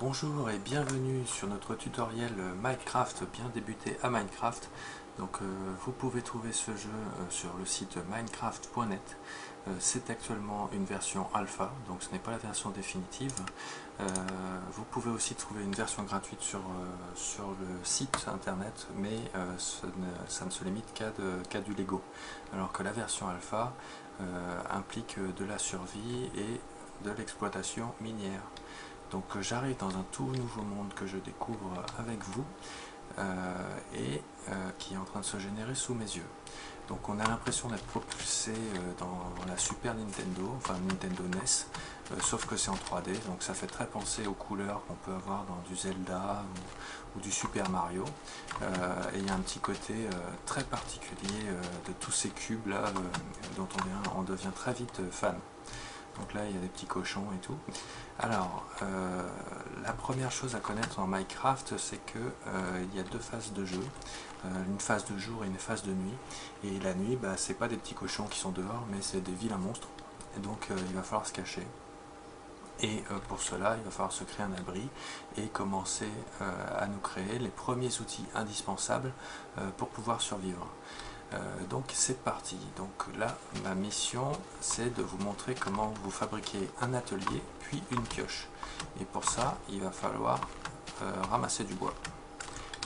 Bonjour et bienvenue sur notre tutoriel Minecraft bien débuté à Minecraft. Donc vous pouvez trouver ce jeu sur le site minecraft.net. C'est actuellement une version alpha, donc ce n'est pas la version définitive. Vous pouvez aussi trouver une version gratuite sur le site internet, mais ça ne se limite qu'à du Lego. Alors que la version alpha implique de la survie et de l'exploitation minière. Donc j'arrive dans un tout nouveau monde que je découvre avec vous qui est en train de se générer sous mes yeux. Donc on a l'impression d'être propulsé dans la Super Nintendo, enfin Nintendo NES, sauf que c'est en 3D, donc ça fait très penser aux couleurs qu'on peut avoir dans du Zelda ou du Super Mario. Et il y a un petit côté très particulier de tous ces cubes là dont on devient très vite fan. Donc là il y a des petits cochons et tout. Alors, la première chose à connaître en Minecraft, c'est que il y a deux phases de jeu, une phase de jour et une phase de nuit. Et la nuit, c'est pas des petits cochons qui sont dehors, mais c'est des vilains monstres. Et donc il va falloir se cacher. Et pour cela, il va falloir se créer un abri et commencer à nous créer les premiers outils indispensables pour pouvoir survivre. Donc c'est parti. Donc là, ma mission, c'est de vous montrer comment vous fabriquez un atelier puis une pioche. Et pour ça, il va falloir ramasser du bois.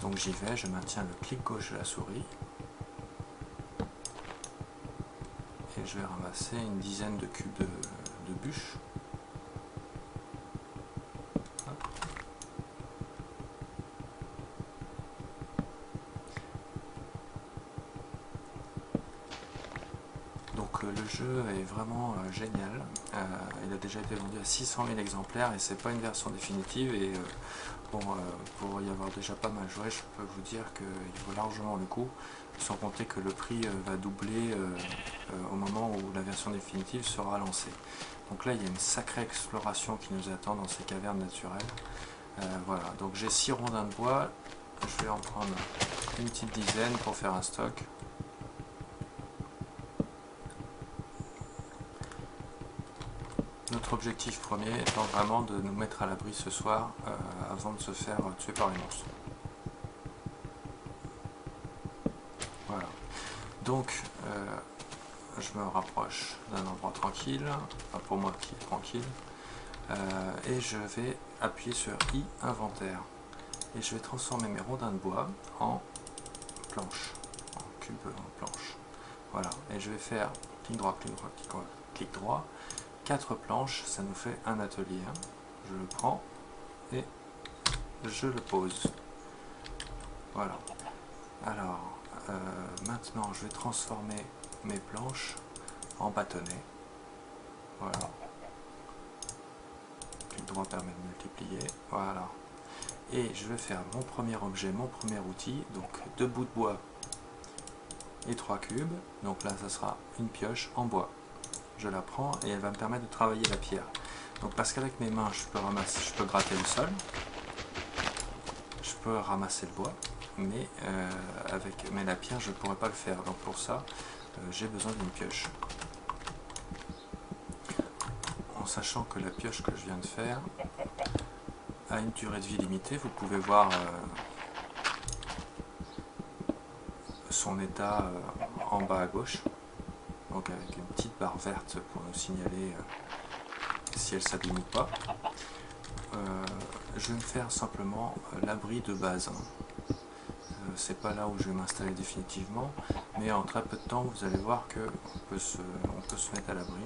Donc j'y vais, je maintiens le clic gauche de la souris et je vais ramasser une dizaine de cubes de bûches. Donc le jeu est vraiment génial, il a déjà été vendu à 600 000 exemplaires et c'est pas une version définitive et pour y avoir déjà pas mal joué, je peux vous dire qu'il vaut largement le coup, sans compter que le prix va doubler au moment où la version définitive sera lancée. Donc là il y a une sacrée exploration qui nous attend dans ces cavernes naturelles. Voilà, donc j'ai 6 rondins de bois, je vais en prendre une petite dizaine pour faire un stock. Notre objectif premier étant vraiment de nous mettre à l'abri ce soir avant de se faire tuer par les monstres. Voilà. Donc je me rapproche d'un endroit tranquille, enfin pour moi qui est tranquille, et je vais appuyer sur I inventaire. Et je vais transformer mes rondins de bois en planches, en cubes en planches. Voilà. Et je vais faire clic droit, clic droit, clic droit, clic droit. 4 planches, ça nous fait un atelier. Je le prends et je le pose. Voilà. Alors, maintenant, je vais transformer mes planches en bâtonnets. Voilà. Clic droit permet de multiplier. Voilà. Et je vais faire mon premier objet, mon premier outil. Donc, 2 bouts de bois et 3 cubes. Donc là, ça sera une pioche en bois. Je la prends et elle va me permettre de travailler la pierre. Donc parce qu'avec mes mains je peux gratter le sol, je peux ramasser le bois, mais la pierre je ne pourrais pas le faire. Donc pour ça j'ai besoin d'une pioche. En sachant que la pioche que je viens de faire a une durée de vie limitée, vous pouvez voir son état en bas à gauche. Donc avec une petite barre verte pour nous signaler si elle s'abîme ou pas. Je vais me faire simplement l'abri de base. C'est pas là où je vais m'installer définitivement, mais en très peu de temps vous allez voir que on peut se mettre à l'abri.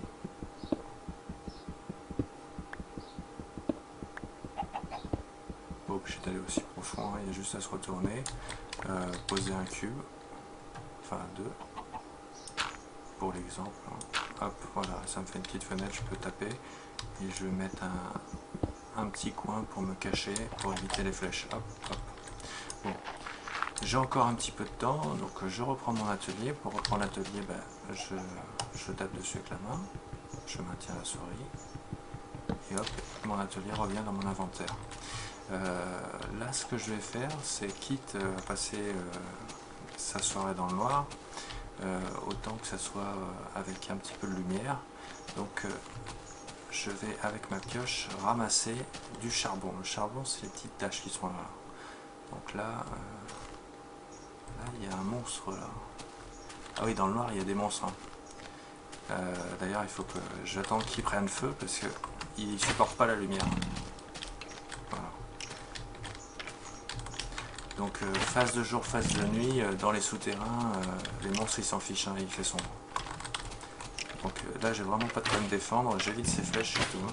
Pas obligé d'aller aussi profond, il y a juste à se retourner, poser un cube, enfin 2. Pour l'exemple, hop, voilà, ça me fait une petite fenêtre, je peux taper et je vais mettre un petit coin pour me cacher, pour éviter les flèches. Hop, hop. Bon, j'ai encore un petit peu de temps, donc je reprends mon atelier. Pour reprendre l'atelier, je tape dessus avec la main, je maintiens la souris et hop, mon atelier revient dans mon inventaire. Là, ce que je vais faire, c'est quitte à passer sa soirée dans le noir, autant que ça soit avec un petit peu de lumière. Donc je vais avec ma pioche ramasser du charbon. Le charbon, c'est les petites taches qui sont là. Donc là, il y a un monstre là. Ah oui, dans le noir, il y a des monstres. Hein. D'ailleurs, il faut que j'attende qu'ils prennent feu parce qu'ils ne supportent pas la lumière. Voilà. Donc, phase de jour, phase de nuit, dans les souterrains, les monstres ils s'en fichent, hein, il fait sombre. Donc là, j'ai vraiment pas de quoi me défendre, j'évite ces flèches surtout. Hein.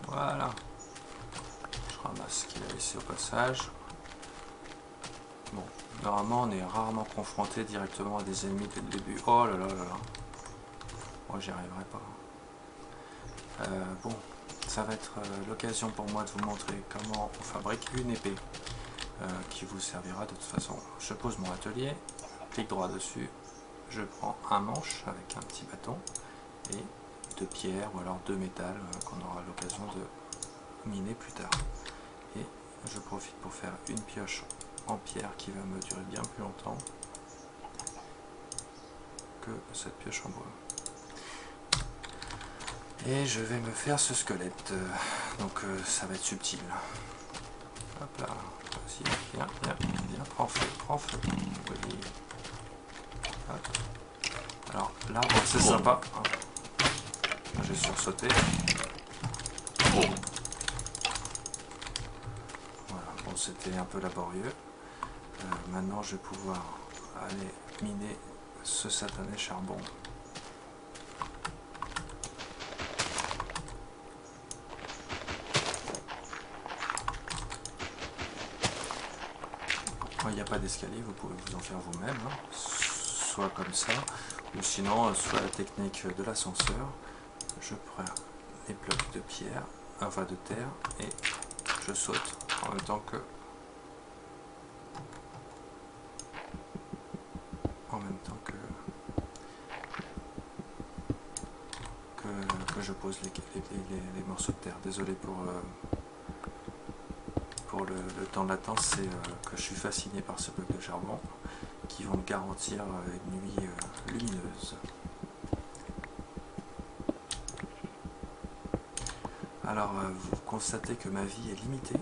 Voilà. Je ramasse ce qu'il a laissé au passage. Bon, normalement, on est rarement confronté directement à des ennemis dès le début. Oh là là là là. Moi, j'y arriverai pas. Bon, ça va être l'occasion pour moi de vous montrer comment on fabrique une épée qui vous servira de toute façon. Je pose mon atelier, clic droit dessus, je prends un manche avec un petit bâton et 2 pierres ou alors 2 métal qu'on aura l'occasion de miner plus tard. Et je profite pour faire une pioche en pierre qui va me durer bien plus longtemps que cette pioche en bois. Et je vais me faire ce squelette, donc ça va être subtil. Hop là, vas-y, viens, prends feu, oui. Hop. Alors l'arbre c'est sympa, j'ai sursauté. Voilà, bon c'était un peu laborieux. Maintenant je vais pouvoir aller miner ce satané charbon. Il n'y a pas d'escalier, vous pouvez vous en faire vous-même, hein, soit comme ça, ou sinon, soit la technique de l'ascenseur. Je prends les blocs de pierre, enfin de terre, et je saute en même temps que je pose les morceaux de terre. Désolé pour le temps de latence, c'est que je suis fasciné par ce bloc de charbon qui vont me garantir une nuit lumineuse. Alors vous constatez que ma vie est limitée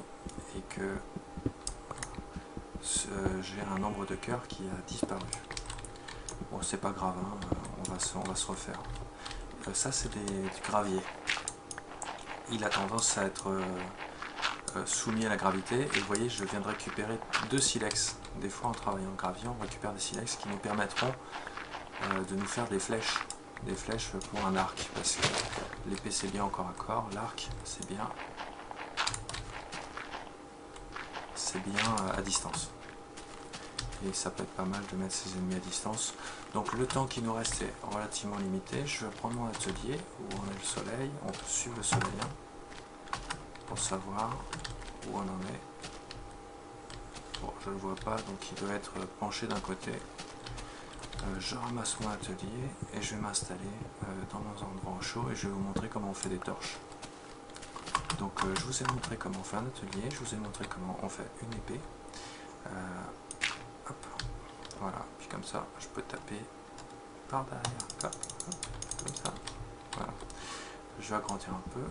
et que j'ai un nombre de cœurs qui a disparu. Bon, c'est pas grave, hein, on va se refaire. Ça c'est du gravier. Il a tendance à être soumis à la gravité, et vous voyez, je viens de récupérer 2 silex. Des fois en travaillant en gravier, on récupère des silex qui nous permettront de nous faire des flèches pour un arc, parce que l'épée c'est bien au corps à corps, l'arc c'est bien à distance. Et ça peut être pas mal de mettre ses ennemis à distance. Donc le temps qui nous reste est relativement limité. Je vais prendre mon atelier où on a le soleil, on peut suivre le soleil pour savoir où on en est. Bon, je ne le vois pas, donc il doit être penché d'un côté. Je ramasse mon atelier et je vais m'installer dans un endroit au chaud et je vais vous montrer comment on fait des torches. Donc je vous ai montré comment on fait un atelier, je vous ai montré comment on fait une épée. Hop, voilà, puis comme ça je peux taper par derrière, hop, comme ça, voilà. Je vais agrandir un peu.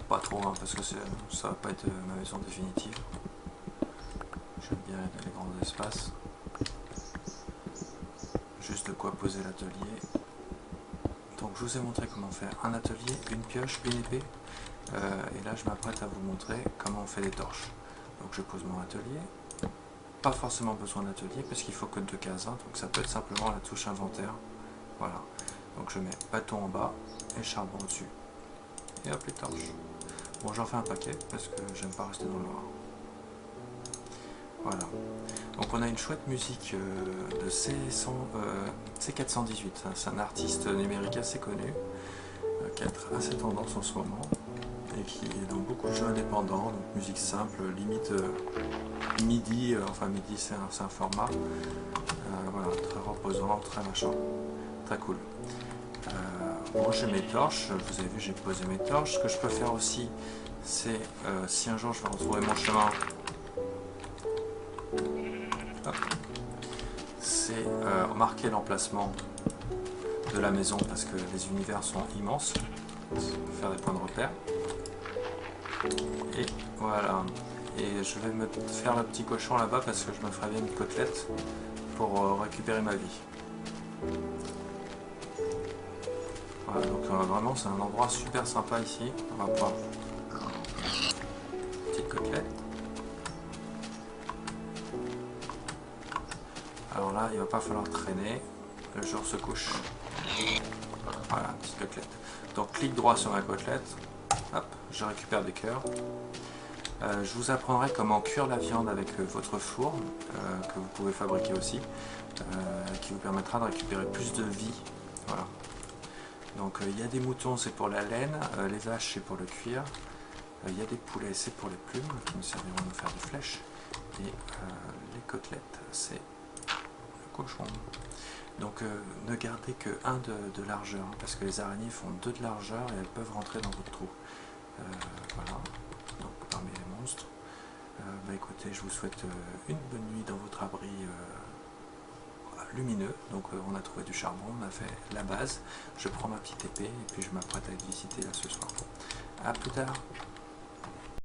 Pas trop, hein, parce que ça va pas être ma maison définitive. J'aime bien les grands espaces. Juste de quoi poser l'atelier. Donc je vous ai montré comment faire un atelier, une pioche, une épée. Et là je m'apprête à vous montrer comment on fait des torches. Donc je pose mon atelier. Pas forcément besoin d'atelier parce qu'il faut que 2 cases, hein, donc ça peut être simplement la touche inventaire. Voilà. Donc je mets bâton en bas et charbon au-dessus. Et hop, les torches. Bon, j'en fais un paquet parce que j'aime pas rester dans le noir. Voilà. Donc on a une chouette musique de C418. C'est un artiste numérique assez connu qui a assez tendance en ce moment et qui est dans beaucoup de jeux indépendants. Donc musique simple, limite MIDI. Enfin MIDI c'est un format. Voilà, très reposant, très machin, très cool. Bon, j'ai mes torches, vous avez vu, j'ai posé mes torches. Ce que je peux faire aussi, c'est si un jour je vais retrouver mon chemin, hop, c'est marquer l'emplacement de la maison parce que les univers sont immenses. Faire des points de repère. Et voilà. Et je vais me faire le petit cochon là-bas parce que je me ferai bien une côtelette pour récupérer ma vie. Voilà, donc vraiment c'est un endroit super sympa ici. On va pouvoir... Petite côtelette. Alors là, il va pas falloir traîner. Le jour se couche. Voilà, petite côtelette. Donc clic droit sur ma côtelette. Hop, je récupère des cœurs. Je vous apprendrai comment cuire la viande avec votre four, que vous pouvez fabriquer aussi, qui vous permettra de récupérer plus de vie. Voilà. Donc il y a des moutons, c'est pour la laine, les vaches, c'est pour le cuir, il y a des poulets, c'est pour les plumes, qui nous serviront à nous faire des flèches, et les côtelettes, c'est le cochon. Donc ne gardez que 1 de largeur, hein, parce que les araignées font 2 de largeur et elles peuvent rentrer dans votre trou. Voilà. Donc parmi les monstres. Bah écoutez, je vous souhaite une bonne nuit dans votre abri lumineux. Donc on a trouvé du charbon, on a fait la base. Je prends ma petite épée et puis je m'apprête à visiter là ce soir. A plus tard.